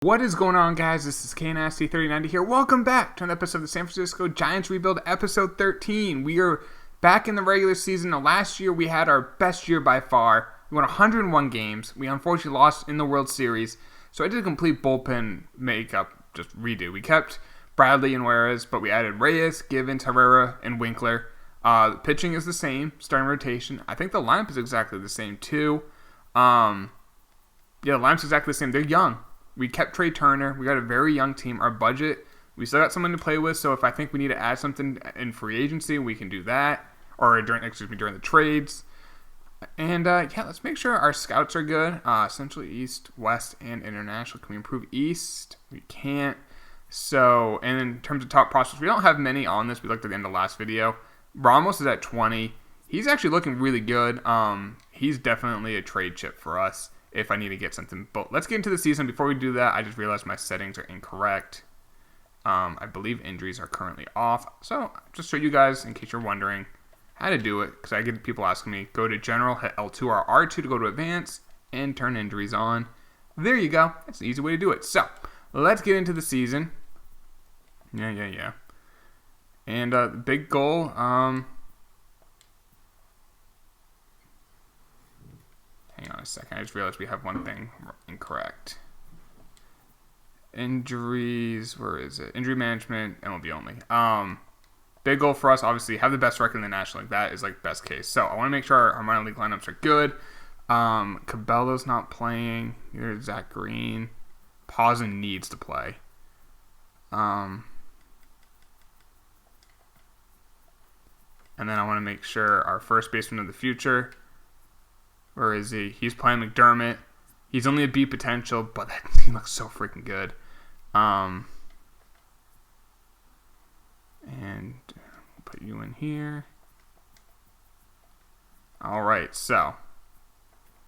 What is going on, guys? This is KNasty3090 here. Welcome back to an episode of the San Francisco Giants Rebuild, episode 13. We are back in the regular season. Now, last year, we had our best year by far. We won 101 games. We unfortunately lost in the World Series. So I did a complete bullpen makeup, just redo. We kept Bradley and Juarez, but we added Reyes, Givens, Herrera, and Winkler. Pitching is the same, starting rotation. I think the lineup is exactly the same, too. The lineup's exactly the same. They're young. We kept Trey Turner. We got a very young team. Our budget, we still got someone to play with. So if I think we need to add something in free agency, we can do that. Or during the trades. And let's make sure our scouts are good. Central, East, West, and International. Can we improve East? We can't. So, and in terms of top prospects, we don't have many on this. We looked at the end of the last video. Ramos is at 20. He's actually looking really good. He's definitely a trade chip for us if I need to get something. But let's get into the season. Before we do that, I just realized my settings are incorrect. I believe injuries are currently off. So just show you guys, in case you're wondering how to do it, because I get people asking me, go to General, hit L2 or R2 to go to Advanced, and turn injuries on. There you go. That's an easy way to do it. So let's get into the season. Yeah. And the big goal, hang on a second. I just realized we have one thing incorrect. Injuries. Where is it? Injury management. MLB only. Big goal for us, obviously, have the best record in the National League. That is like best case. So I want to make sure our minor league lineups are good. Cabello's not playing. Here's Zach Green. Pazin needs to play. And then I want to make sure our first baseman of the future. Where is he? He's playing McDermott. He's only a B potential, but he looks so freaking good. And put you in here. All right, so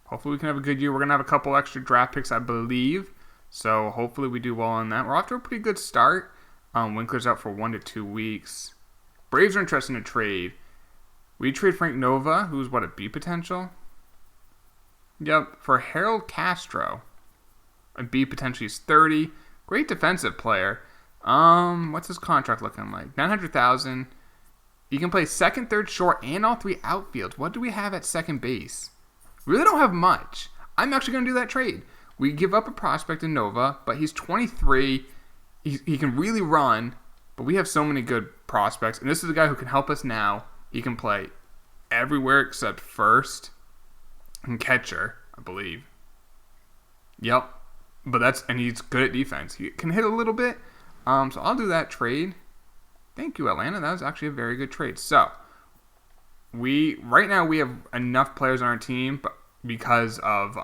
hopefully we can have a good year. We're going to have a couple extra draft picks, I believe. So hopefully we do well on that. We're off to a pretty good start. Winkler's out for 1 to 2 weeks. Braves are interested in a trade. We trade Frank Nova, who's a B potential? Yep, for Harold Castro. A B potential, he's 30. Great defensive player. What's his contract looking like? $900,000. He can play second, third, short, and all three outfields. What do we have at second base? Really don't have much. I'm actually going to do that trade. We give up a prospect in Nova, but he's 23. He can really run, but we have so many good prospects. And this is a guy who can help us now. He can play everywhere except first and catcher, I believe. Yep. And he's good at defense. He can hit a little bit. So I'll do that trade. Thank you, Atlanta. That was actually a very good trade. So right now we have enough players on our team, but because of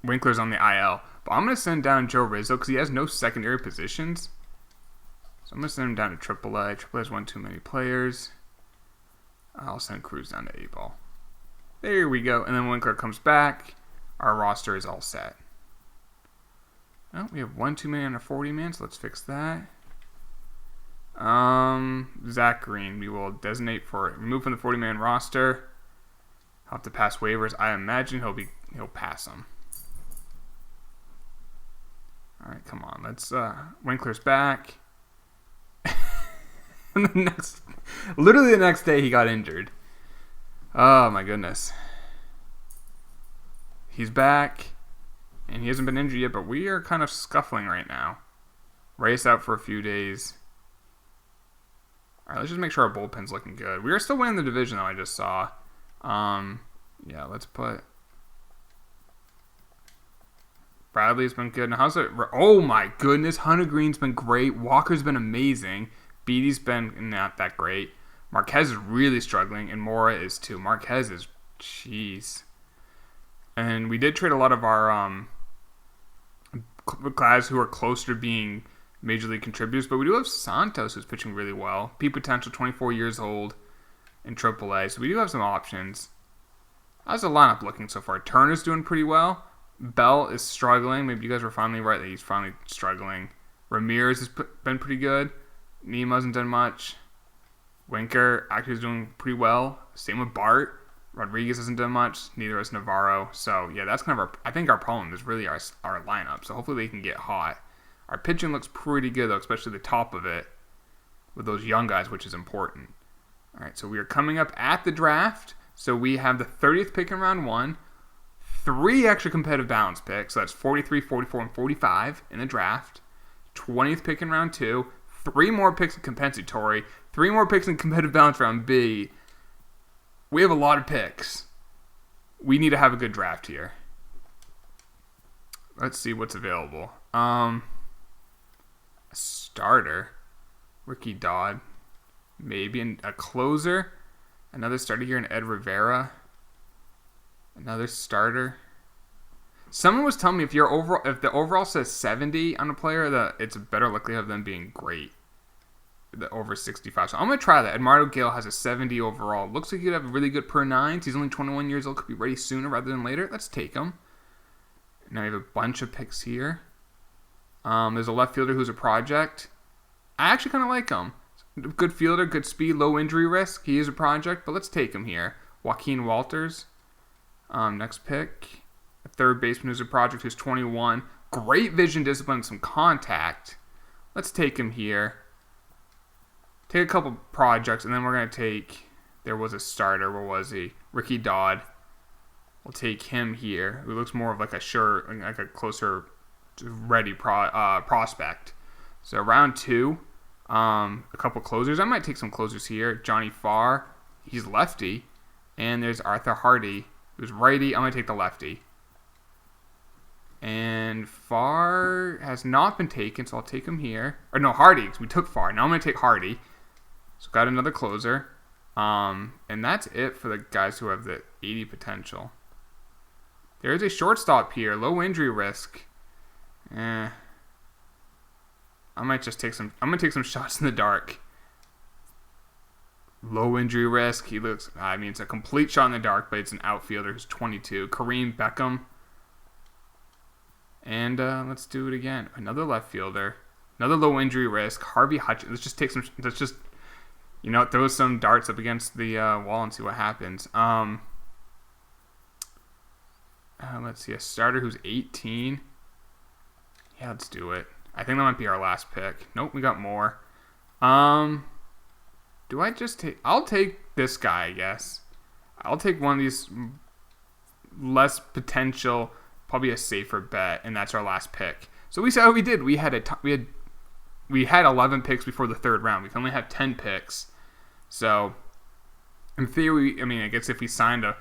Winkler's on the IL. But I'm going to send down Joe Rizzo because he has no secondary positions. So I'm going to send him down to AAA. AAA has one too many players. I'll send Cruz down to A-ball. There we go. And then Winkler comes back. Our roster is all set. Oh, we have one too many on a 40-man, so let's fix that. Zach Green, we will designate for remove from the 40-man roster. He'll have to pass waivers. I imagine he'll pass them. All right, come on. Let's Winkler's back. And literally the next day he got injured. Oh my goodness. He's back. And he hasn't been injured yet, but we are kind of scuffling right now. Race out for a few days. All right, let's just make sure our bullpen's looking good. We are still winning the division, though, I just saw. Let's put... Bradley's been good. Now, how's it? Oh, my goodness. Hunter Green's been great. Walker's been amazing. Beatty's been not that great. Marquez is really struggling, and Mora is, too. Marquez is... Jeez. And we did trade a lot of our... guys who are closer to being major league contributors, but we do have Santos who's pitching really well. Peak potential, 24 years old in AAA, so we do have some options. How's the lineup looking so far? Turner's doing pretty well. Bell is struggling. Maybe you guys were finally right that he's finally struggling. Ramirez has been pretty good. Nemo hasn't done much. Winker actually is doing pretty well. Same with Bart. Rodriguez hasn't done much. Neither has Navarro. So, yeah, that's kind of I think our problem is really our lineup. So, hopefully they can get hot. Our pitching looks pretty good, though, especially the top of it with those young guys, which is important. All right, so we are coming up at the draft. So, we have the 30th pick in round 1. 3 extra competitive balance picks. So, that's 43, 44, and 45 in the draft. 20th pick in round 2. 3 more picks in compensatory. 3 more picks in competitive balance round B. We have a lot of picks. We need to have a good draft here. Let's see what's available. A starter. Ricky Dodd. Maybe a closer. Another starter here in Ed Rivera. Another starter. Someone was telling me if the overall says 70 on a player, that it's a better likelihood of them being great. The over 65. So I'm going to try that. Eduardo Gil has a 70 overall. Looks like he could have a really good per 9s. He's only 21 years old. Could be ready sooner rather than later. Let's take him. Now we have a bunch of picks here. There's a left fielder who's a project. I actually kind of like him. Good fielder, good speed, low injury risk. He is a project, but let's take him here. Joaquin Walters. Next pick. A third baseman who's a project who's 21. Great vision, discipline, and some contact. Let's take him here. Take a couple projects, and then we're going to take... There was a starter. Where was he? Ricky Dodd. We'll take him here. Who looks more of like a closer ready prospect. So round 2, a couple closers. I might take some closers here. Johnny Farr. He's lefty. And there's Arthur Hardy, who's righty. I'm going to take the lefty. And Farr has not been taken, so I'll take him here. Or no, Hardy, because we took Farr. Now I'm going to take Hardy. So got another closer. And that's it for the guys who have the 80 potential. There is a shortstop here. Low injury risk. I might just take some... I'm going to take some shots in the dark. Low injury risk. He looks... I mean, it's a complete shot in the dark, but it's an outfielder who's 22. Kareem Beckham. And let's do it again. Another left fielder. Another low injury risk. Harvey Hutchins. Let's just take some... Let's just... throw some darts up against the wall and see what happens. Let's see. A starter who's 18. Yeah, let's do it. I think that might be our last pick. Nope, we got more. Do I just take... I'll take this guy, I guess. I'll take one of these less potential... Probably a safer bet, and that's our last pick. So we saw what we did. We had 11 picks before the 3rd round. We can only have 10 picks. So in theory, I mean, I guess if we signed a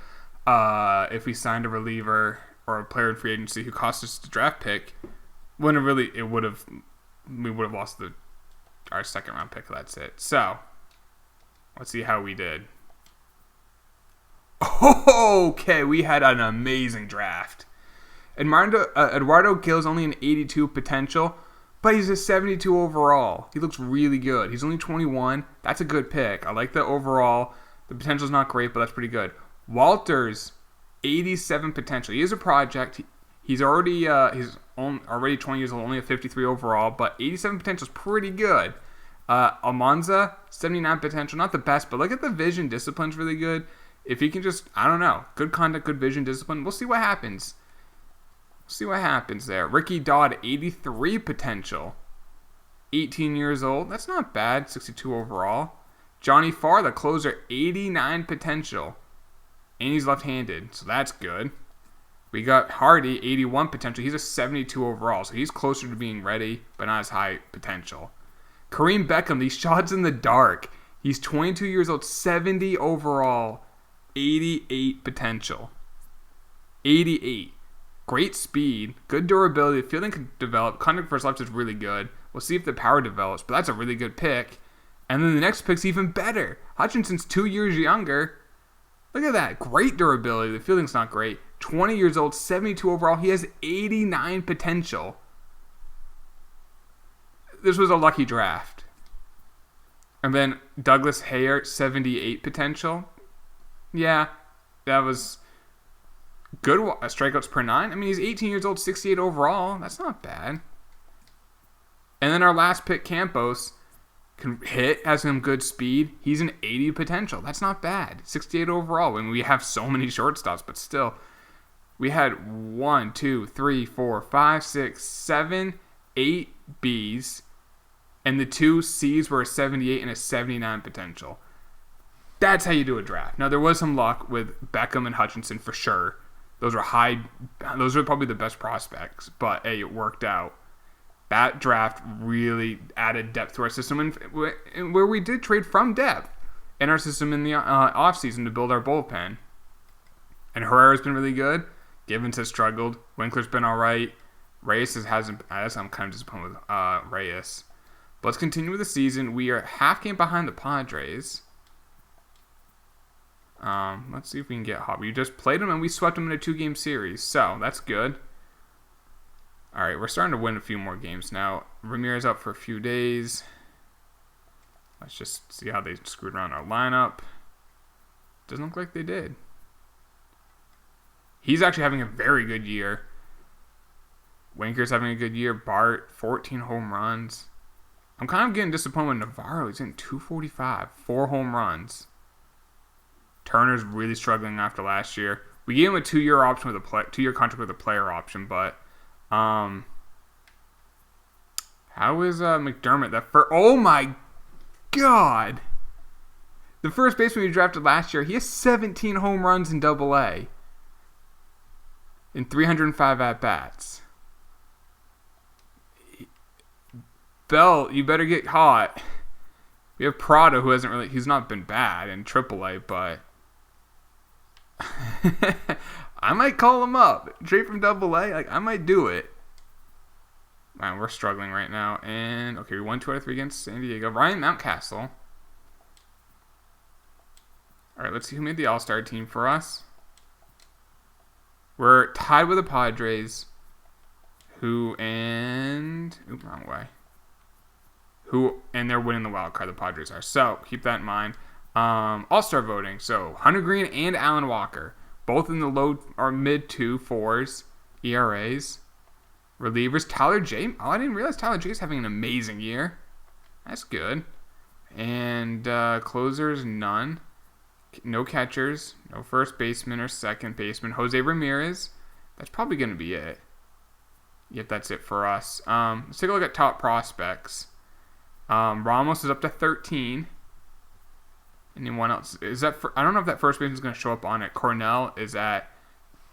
reliever or a player in free agency who cost us the draft pick, we would have lost our 2nd round pick. That's it. So let's see how we did. Okay, we had an amazing draft. Eduardo Gil is only an 82 potential, but he's a 72 overall. He looks really good. He's only 21. That's a good pick. I like the overall. The potential's not great, but that's pretty good. Walters, 87 potential. He is a project. He's already 20 years old, only a 53 overall, but 87 potential is pretty good. Almanza, 79 potential. Not the best, but look at the vision. Discipline's really good. If he can just, I don't know, good conduct, good vision, discipline. We'll see what happens. See what happens there. Ricky Dodd, 83 potential. 18 years old. That's not bad. 62 overall. Johnny Farr, the closer, 89 potential. And he's left-handed, so that's good. We got Hardy, 81 potential. He's a 72 overall, so he's closer to being ready, but not as high potential. Kareem Beckham, these shots in the dark. He's 22 years old, 70 overall, 88 potential. 88. Great speed, good durability, fielding can develop, contact first left is really good. We'll see if the power develops, but that's a really good pick. And then the next pick's even better. Hutchinson's 2 years younger. Look at that, great durability, the fielding's not great. 20 years old, 72 overall, he has 89 potential. This was a lucky draft. And then Douglas Hayer, 78 potential. Yeah, that was... good strikeouts per 9. I mean, he's 18 years old, 68 overall. That's not bad. And then our last pick, Campos. can hit, has some good speed. He's an 80 potential. That's not bad. 68 overall. I mean, we have so many shortstops, but still. We had 1, 2, 3, 4, 5, 6, 7, 8 Bs, and the 2 Cs were a 78 and a 79 potential. That's how you do a draft. Now, there was some luck with Beckham and Hutchinson for sure. Those were probably the best prospects, but hey, it worked out. That draft really added depth to our system, and where we did trade from depth in our system in the offseason to build our bullpen. And Herrera's been really good. Givens has struggled. Winkler's been all right. Reyes hasn't. I guess I'm kind of disappointed with Reyes. But let's continue with the season. We are half game behind the Padres. Let's see if we can get hot. We just played them and we swept them in a 2-game series, so that's good. All right, we're starting to win a few more games now. Ramirez out for a few days. Let's just see how they screwed around our lineup. Doesn't look like they did. He's actually having a very good year. Winker's having a good year. Bart, 14 home runs. I'm kind of getting disappointed with Navarro. He's in 245, 4 home runs. Turner's really struggling after last year. We gave him a 2-year option with a 2-year contract with a player option, but how is McDermott? Oh my God! The first baseman we drafted last year, he has 17 home runs in Double-A in 305 at bats. Bell, you better get hot. We have Prado, he's not been bad in AAA, but I might call him up. Straight from Double-A, I might do it. Man, we're struggling right now. And, okay, we won 2 out of 3 against San Diego. Ryan Mountcastle. All right, let's see who made the All-Star team for us. We're tied with the Padres, and they're winning the wild card, the Padres are. So, keep that in mind. All-Star voting. So, Hunter Green and Alan Walker. Both in the low or mid 2.4s ERAs. Relievers, Tyler J. Oh, I didn't realize Tyler J is having an amazing year. That's good. And closers, none. No catchers. No first baseman or second baseman. Jose Ramirez. That's probably going to be it. Yep, that's it for us. Let's take a look at top prospects. Ramos is up to 13. Anyone else? I don't know if that first baseman is going to show up on it. Cornell is at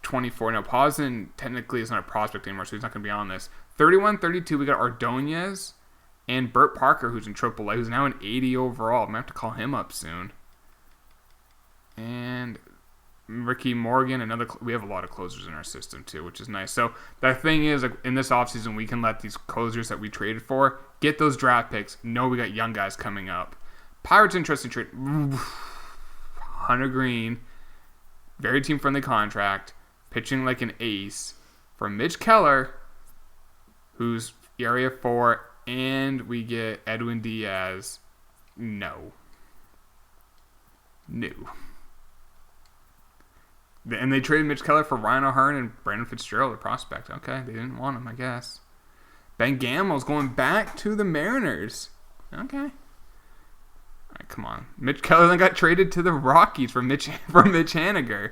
24. Now, Pazin technically is not a prospect anymore, so he's not going to be on this. 31, 32, we got Ordonez and Burt Parker, who's in AAA, who's now an 80 overall. I'm going to have to call him up soon. And Ricky Morgan, we have a lot of closers in our system too, which is nice. So the thing is, in this offseason, we can let these closers that we traded for get those draft picks. Know we got young guys coming up. Pirates interesting trade. Hunter Green, very team-friendly contract, pitching like an ace for Mitch Keller, who's area 4, and we get Edwin Diaz. No. And they traded Mitch Keller for Ryan O'Hearn and Brandon Fitzgerald, a prospect. Okay, they didn't want him, I guess. Ben Gamel's going back to the Mariners. Okay. All right, come on. Mitch Keller then got traded to the Rockies for Mitch Haniger.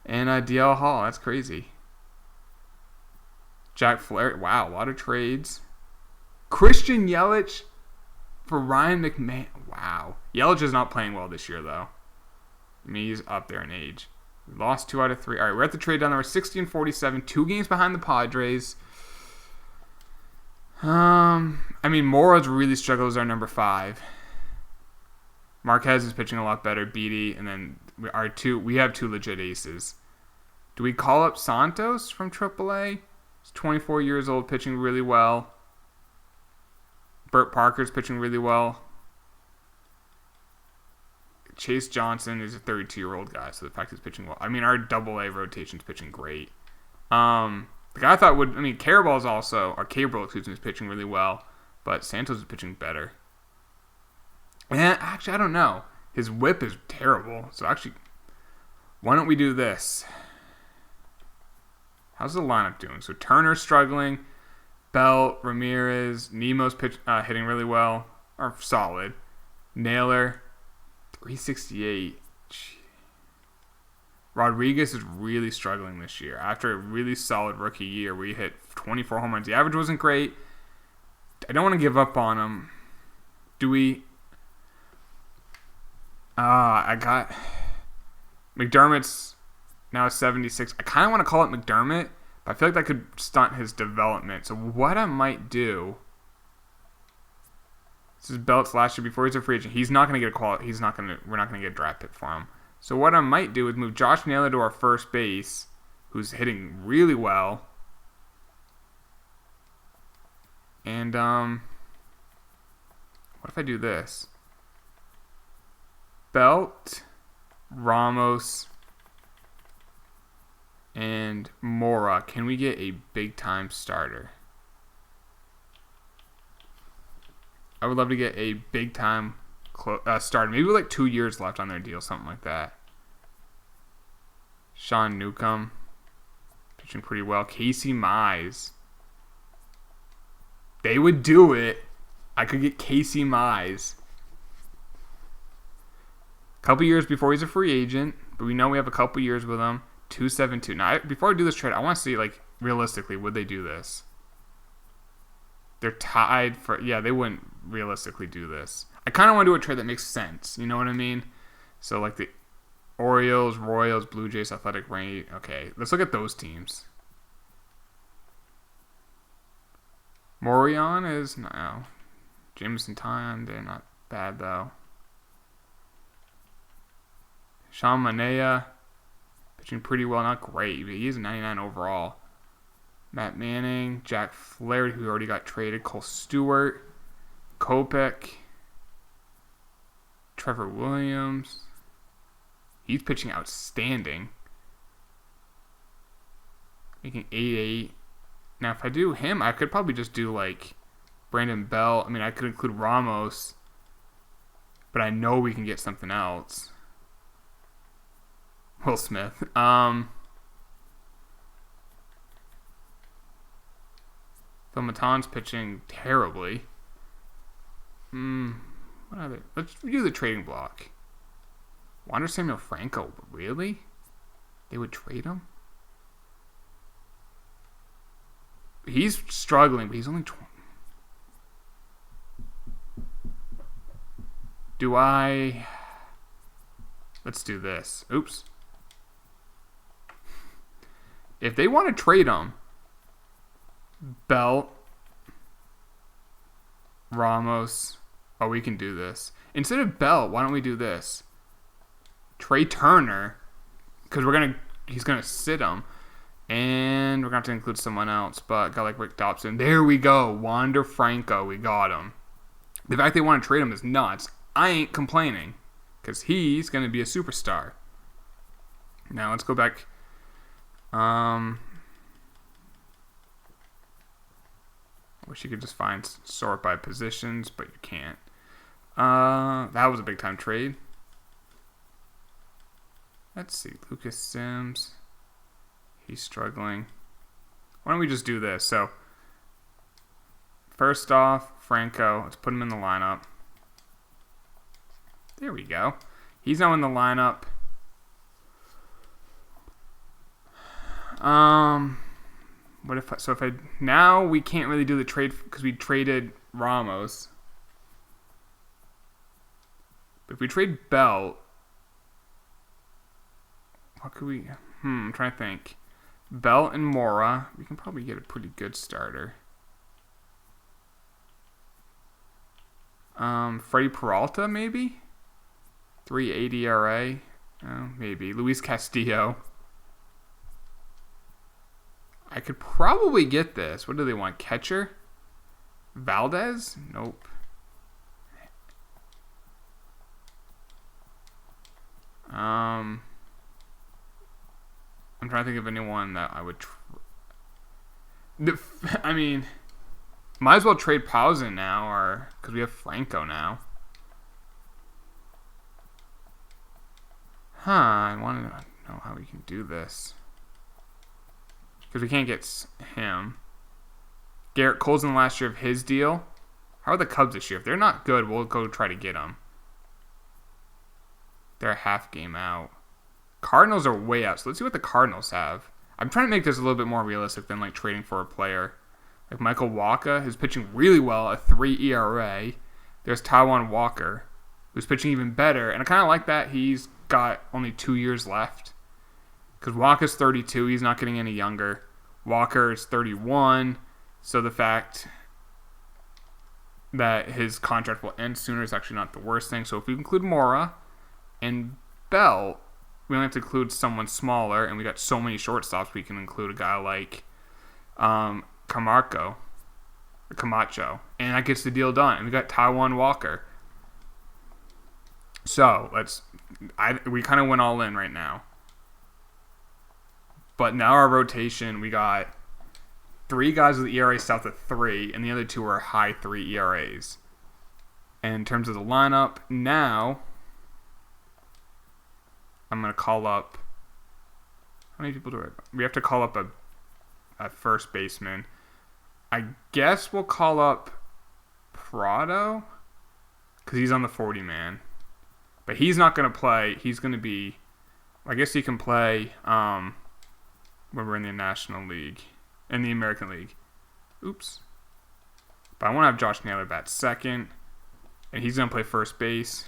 And DL Hall. That's crazy. Jack Flaherty. Wow, a lot of trades. Christian Yelich for Ryan McMahon. Wow. Yelich is not playing well this year, though. I mean, he's up there in age. We lost 2 out of 3. All right, we're at the trade down there. We're 60 and 47. 2 games behind the Padres. I mean, Moro's really struggles our number 5. Marquez is pitching a lot better. Beatty, and then we have 2 legit aces. Do we call up Santos from AAA? He's 24 years old, pitching really well. Burt Parker's pitching really well. Chase Johnson is a 32-year-old guy, so the fact he's pitching well. I mean, our AA rotation's pitching great. The guy I thought Cabral's also, or Cabral, is pitching really well, but Santos is pitching better. And actually, I don't know. His whip is terrible, so actually, why don't we do this? How's the lineup doing? So Turner's struggling. Belt, Ramirez, Nemo's hitting really well, or solid. Naylor, 368. Rodriguez is really struggling this year. After a really solid rookie year where he hit 24 home runs, the average wasn't great. I don't want to give up on him. Do we? I got McDermott's now a 76. I kind of want to call it McDermott, but I feel like that could stunt his development. So what I might do. This is Belt's last year before he's a free agent. He's not going to get a quality. We're not going to get a draft pick for him. So what I might do is move Josh Naylor to our first base, who's hitting really well. And what if I do this? Belt, Ramos, and Mora. Can we get a big-time starter? I would love to get a big-time starter. Maybe with like 2 years left on their deal, something like that. Sean Newcomb, pitching pretty well. Casey Mize. They would do it. I could get Casey Mize. Couple years before he's a free agent, but we know we have a couple years with him. 272. Now, before I do this trade, I want to see, like, realistically, would they do this? They're tied for... Yeah, they wouldn't realistically do this. I kind of want to do a trade that makes sense. You know what I mean? So, like, the Orioles, Royals, Blue Jays, Athletic Rain. Okay, let's look at those teams. Morion is... No. Jameson Tyon, they're not bad, though. Sean Manaea, pitching pretty well. Not great, but he's a 99 overall. Matt Manning, Jack Flaherty, who already got traded. Cole Stewart, Kopech, Trevor Williams. He's pitching outstanding. Making 8-8. Now, if I do him, I could probably just do, like, Brandon Bell. I mean, I could include Ramos. But I know we can get something else. Will Smith. Phil Maton's pitching terribly. What other? Let's do the trading block. Wander Samuel Franco. Really? They would trade him? He's struggling, but he's only 20. Do I... Let's do this. Oops. If they want to trade him, Belt, Ramos. Oh, we can do this. Instead of Belt, why don't we do this? Trey Turner, because he's gonna sit him, and we're gonna have to include someone else. But a guy like Rick Dobson. There we go. Wander Franco. We got him. The fact they want to trade him is nuts. I ain't complaining, because he's gonna be a superstar. Now let's go back. Wish you could just sort by positions, but you can't. That was a big time trade. Let's see, Lucas Sims. He's struggling. Why don't we just do this? So, first off, Franco. Let's put him in the lineup. There we go. He's now in the lineup. Now we can't really do the trade because we traded Ramos. But if we trade Belt, what could we? I'm trying to think. Belt and Mora, we can probably get a pretty good starter. Freddie Peralta, maybe? 3.80 ERA. Oh, maybe. Luis Castillo. I could probably get this. What do they want? Catcher? Valdez? Nope. I'm trying to think of anyone that I would... I mean, might as well trade Pausen now, or because we have Franco now. I want to know how we can do this. Because we can't get him. Garrett Cole's in the last year of his deal. How are the Cubs this year? If they're not good, we'll go try to get them. They're a half game out. Cardinals are way out, so let's see what the Cardinals have. I'm trying to make this a little bit more realistic than like trading for a player. Like Michael Wacha, who's pitching really well, a 3 ERA. There's Taijuan Walker, who's pitching even better. And I kind of like that he's got only 2 years left. Because Wacha's 32, he's not getting any younger. Walker is 31, so the fact that his contract will end sooner is actually not the worst thing. So if we include Mora and Bell, we only have to include someone smaller, and we got so many shortstops, we can include a guy like Camacho, and that gets the deal done. And we got Taijuan Walker. So we kind of went all in right now. But now our rotation, we got 3 guys with ERA south of 3, and the other 2 are high 3 ERAs. And in terms of the lineup, now I'm going to call up... How many people do we have to call up a first baseman? I guess we'll call up Prado, because he's on the 40-man. But he's not going to play. He's going to be... I guess he can play when we're in the National League. In the American League. Oops. But I want to have Josh Naylor bat second. And he's going to play first base.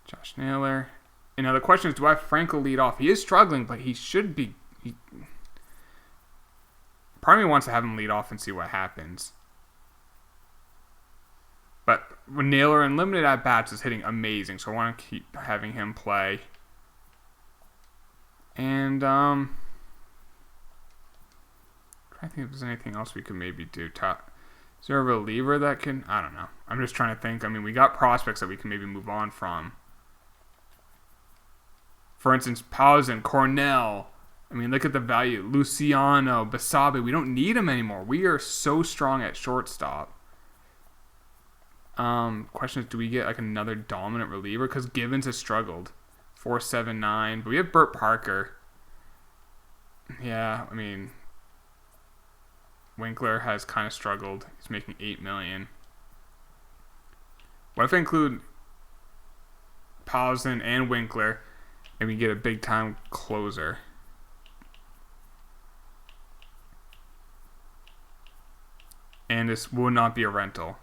Josh Naylor. And now the question is, do I have Franco lead off? He is struggling, but he should be... Part of me wants to have him lead off and see what happens. But when Naylor in limited at-bats is hitting amazing, so I want to keep having him play. And, trying to think if there's anything else we could maybe do. Is there a reliever that can... I don't know. I'm just trying to think. I mean, we got prospects that we can maybe move on from. For instance, Pausen, Cornell. I mean, look at the value. Luciano, Basabe. We don't need them anymore. We are so strong at shortstop. Question is, do we get like another dominant reliever? Because Givens has struggled. 4.79. But we have Burt Parker. Yeah, I mean, Winkler has kind of struggled. He's making $8 million. What if I include Pausen and Winkler and we get a big time closer? And this will not be a rental.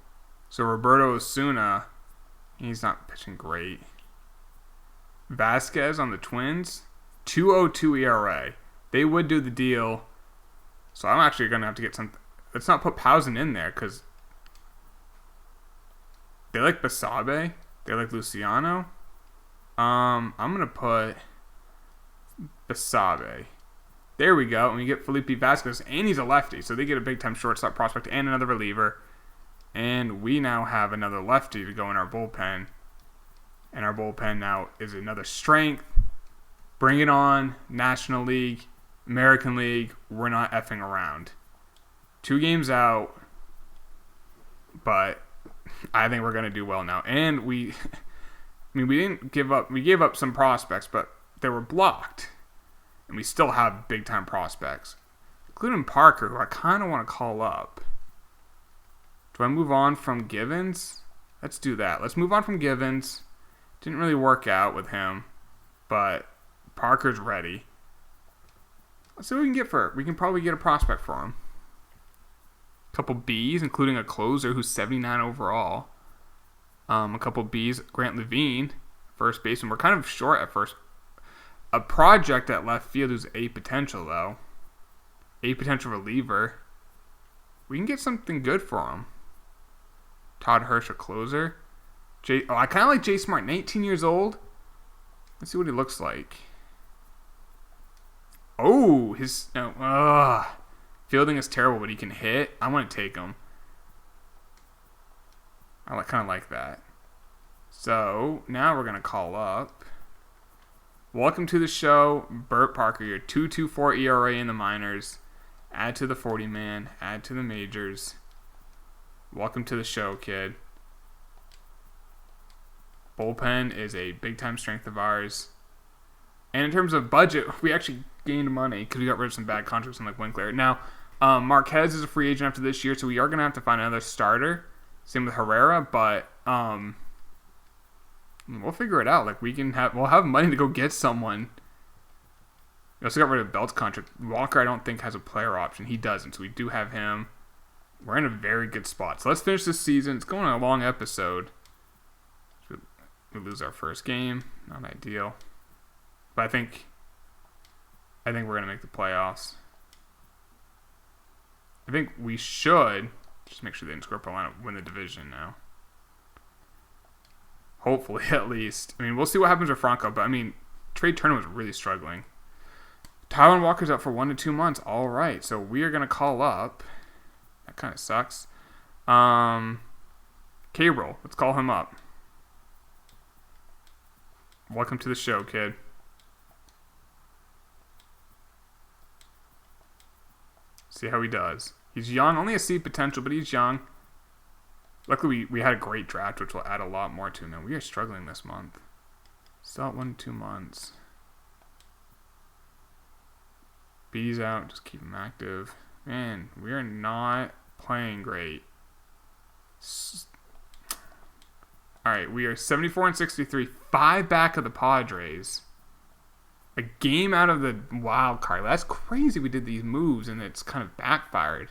So Roberto Osuna, he's not pitching great. Vasquez on the Twins, 2.02 ERA. They would do the deal. So I'm actually going to have to get some... Let's not put Pausen in there because they like Basabe. They like Luciano. I'm going to put Basabe. There we go. And we get Felipe Vasquez, and he's a lefty. So they get a big-time shortstop prospect and another reliever. And we now have another lefty to go in our bullpen. And our bullpen now is another strength. Bring it on. National League, American League. We're not effing around. 2 games out. But I think we're going to do well now. And we didn't give up. We gave up some prospects, but they were blocked. And we still have big-time prospects. Including Parker, who I kind of want to call up. Do I move on from Givens? Let's do that. Let's move on from Givens. Didn't really work out with him, but Parker's ready. Let's see what we can get for it. We can probably get a prospect for him. A couple Bs, including a closer who's 79 overall. A couple Bs, Grant Levine, first baseman. We're kind of short at first. A project at left field who's A potential, though. A potential reliever. We can get something good for him. Todd Hirsch, a closer. I kind of like Jay Smart, 19 years old. Let's see what he looks like. Oh, fielding is terrible, but he can hit. I want to take him. I kind of like that. So now we're going to call up. Welcome to the show, Burt Parker. Your 2.24 ERA in the minors. Add to the 40-man. Add to the majors. Welcome to the show, kid. Bullpen is a big-time strength of ours. And in terms of budget, we actually gained money because we got rid of some bad contracts on like Winkler. Now, Marquez is a free agent after this year, so we are going to have to find another starter. Same with Herrera, but we'll figure it out. Like we'll have money to go get someone. We also got rid of Belt's contract. Walker, I don't think, has a player option. He doesn't, so we do have him. We're in a very good spot. So let's finish this season. It's going on a long episode. We lose our first game. Not ideal. But I think we're going to make the playoffs. I think we should just make sure they didn't score up a line win the division now. Hopefully, at least. I mean, we'll see what happens with Franco, but I mean, Trey Turner was really struggling. Tylan Walker's out for 1 to 2 months. All right, so we are going to call up. That kind of sucks. K-Roll, let's call him up. Welcome to the show, kid. See how he does. He's young, only a C potential, but he's young. Luckily, we had a great draft, which will add a lot more to him. And we are struggling this month. Still at 1 to 2 months. B's out, just keep him active. Man, we are not playing great. Alright, we are 74 and 63, 5 back of the Padres. A game out of the wild card. That's crazy we did these moves and it's kind of backfired.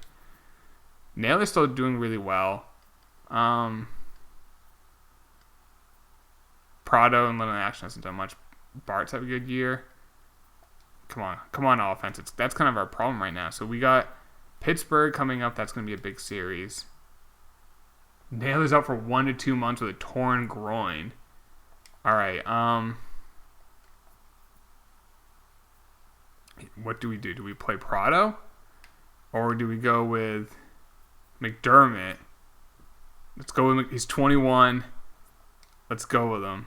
Naylor's still doing really well. Prado and Little Action hasn't done much. Bart's have a good year. Come on, offense. That's kind of our problem right now. So we got Pittsburgh coming up. That's going to be a big series. Naylor's out for 1 to 2 months with a torn groin. All right. What do we do? Do we play Prado? Or do we go with McDermott? Let's go with he's 21. Let's go with him.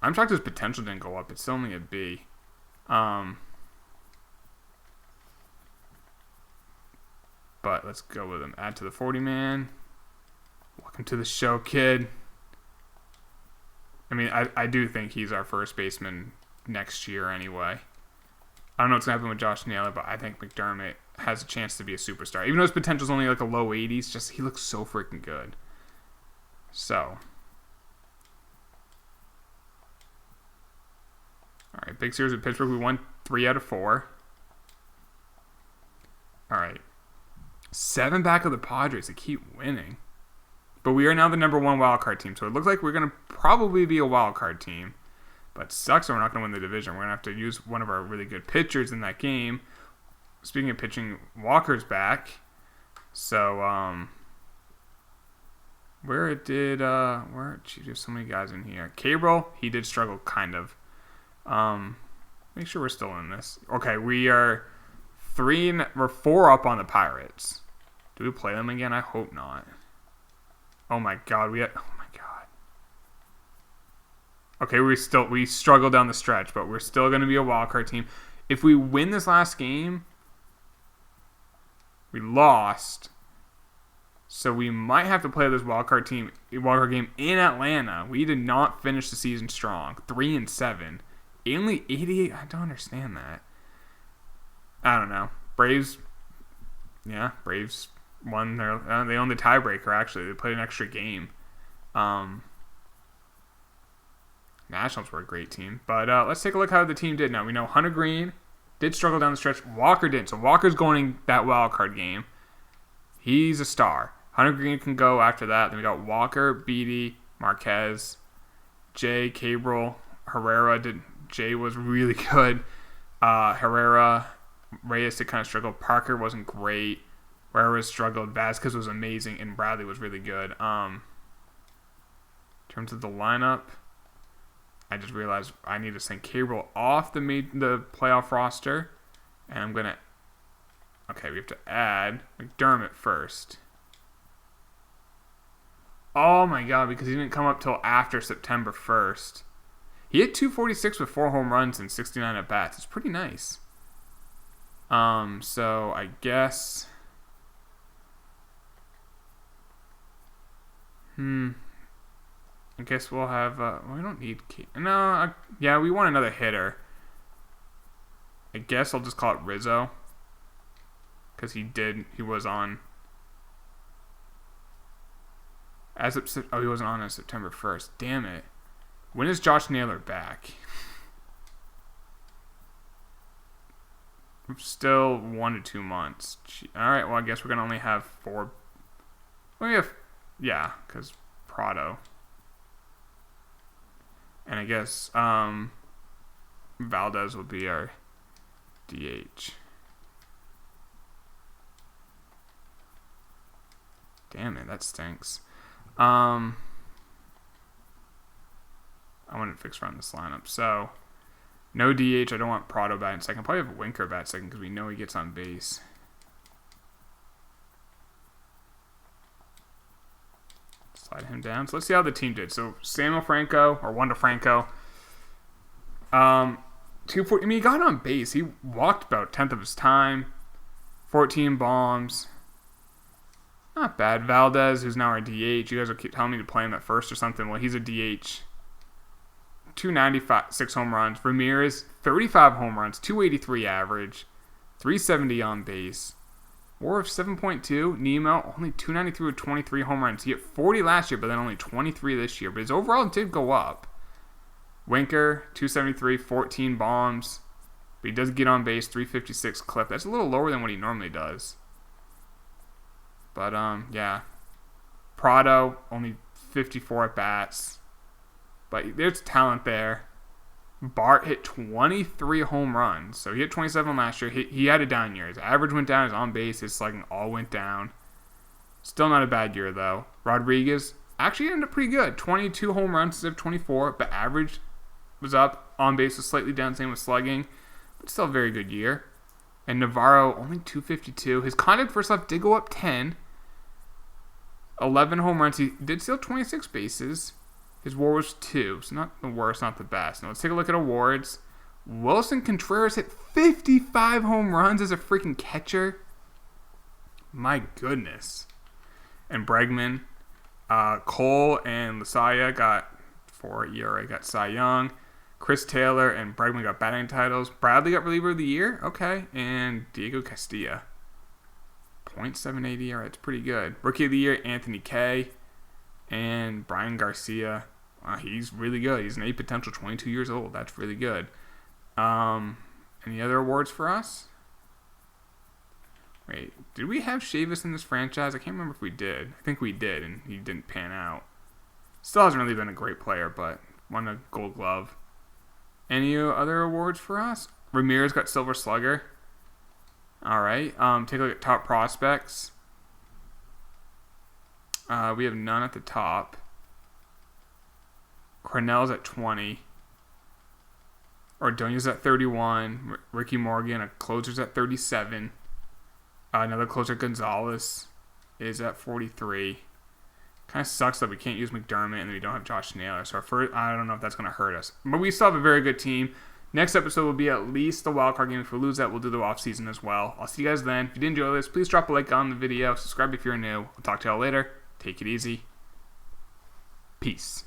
I'm shocked his potential didn't go up. It's still only a B. But let's go with him. Add to the 40-man. Welcome to the show, kid. I mean, I do think he's our first baseman next year anyway. I don't know what's going to happen with Josh Naylor, but I think McDermott has a chance to be a superstar. Even though his potential is only like a low 80s, just he looks so freaking good. So. All right, big series with Pittsburgh. We won 3 out of 4. All right. 7 back of the Padres. They keep winning. But we are now the number 1 wildcard team, so it looks like we're going to probably be a wildcard team. But it sucks that we're not going to win the division. We're going to have to use one of our really good pitchers in that game. Speaking of pitching, Walker's back. So, there's so many guys in here. K-Roll, he did struggle, kind of. Make sure we're still in this. Okay, we're 4 up on the Pirates. Do we play them again? I hope not. Oh my god, Okay, we struggled down the stretch, but we're still going to be a wildcard team. If we win this last game, we lost. So we might have to play this wildcard game in Atlanta. We did not finish the season strong. 3-7. Only 88. I don't understand that. I don't know. Braves won their. They own the tiebreaker. Actually, they played an extra game. Nationals were a great team, but let's take a look how the team did. Now we know Hunter Green did struggle down the stretch. Walker didn't, so Walker's going that wild card game. He's a star. Hunter Green can go after that. Then we got Walker, Beatty, Marquez, Jay, Cabral, Herrera. Jay was really good. Herrera, Reyes did kind of struggle. Parker wasn't great. Herrera struggled. Vasquez was amazing, and Bradley was really good. In terms of the lineup, I just realized I need to send Cabral off the playoff roster, and I'm gonna. Okay, we have to add McDermott first. Oh my god, because he didn't come up till after September 1st. He hit 246 with 4 home runs and 69 at bats. It's pretty nice. So I guess. I guess we'll have. We don't need. Yeah, we want another hitter. I guess I'll just call it Rizzo. Because he was on. He wasn't on September 1st. Damn it. When is Josh Naylor back? Still 1 to 2 months. Alright, well, I guess we're going to only have 4. Yeah, because Prado. And I guess Valdez will be our DH. Damn it, that stinks. I want to fix around this lineup. So, no DH. I don't want Prado bat in second. Probably have Winker bat second because we know he gets on base. Slide him down. So let's see how the team did. So Samuel Franco or Wander Franco. 240. I mean, he got on base. He walked about 1/10 of his time. 14 bombs. Not bad. Valdez, who's now our DH. You guys will keep telling me to play him at first or something. Well, he's a DH. 295, 6 home runs. Ramirez, 35 home runs, 283 average, 370 on base. WAR of 7.2. Nemo, only 293 with 23 home runs. He hit 40 last year, but then only 23 this year. But his overall did go up. Winker, 273, 14 bombs. But he does get on base, 356 clip. That's a little lower than what he normally does. But, yeah. Prado, only 54 at bats. But there's talent there. Bart hit 23 home runs. So he hit 27 last year. He had a down year. His average went down. His on base, his slugging all went down. Still not a bad year, though. Rodriguez actually ended up pretty good. 22 home runs instead of 24. But average was up. On base was slightly down. Same with slugging. But still a very good year. And Navarro, only 252. His contact first off did go up 10. 11 home runs. He did steal 26 bases. His WAR was 2, so not the worst, not the best. Now let's take a look at awards. Wilson Contreras hit 55 home runs as a freaking catcher. My goodness. And Bregman, Cole and Lasaya got, for ERA, got Cy Young. Chris Taylor and Bregman got batting titles. Bradley got reliever of the year. Okay. And Diego Castilla. 0.78 ERA. That's pretty good. Rookie of the year, Anthony Kay. And Brian Garcia. He's really good. He's an A potential, 22 years old. That's really good. Any other awards for us? Wait, did we have Chavis in this franchise? I can't remember if we did. I think we did, and he didn't pan out. Still hasn't really been a great player, but won a Gold Glove. Any other awards for us? Ramirez got Silver Slugger. All right. Take a look at top prospects. We have none at the top. Cornell's at 20. Ordonez at 31. Ricky Morgan, a closer's at 37. Another closer, Gonzalez, is at 43. Kind of sucks that we can't use McDermott and we don't have Josh Naylor. So I don't know if that's going to hurt us. But we still have a very good team. Next episode will be at least the wildcard game. If we lose that, we'll do the off-season as well. I'll see you guys then. If you did enjoy this, please drop a like on the video. Subscribe if you're new. We'll talk to y'all later. Take it easy. Peace.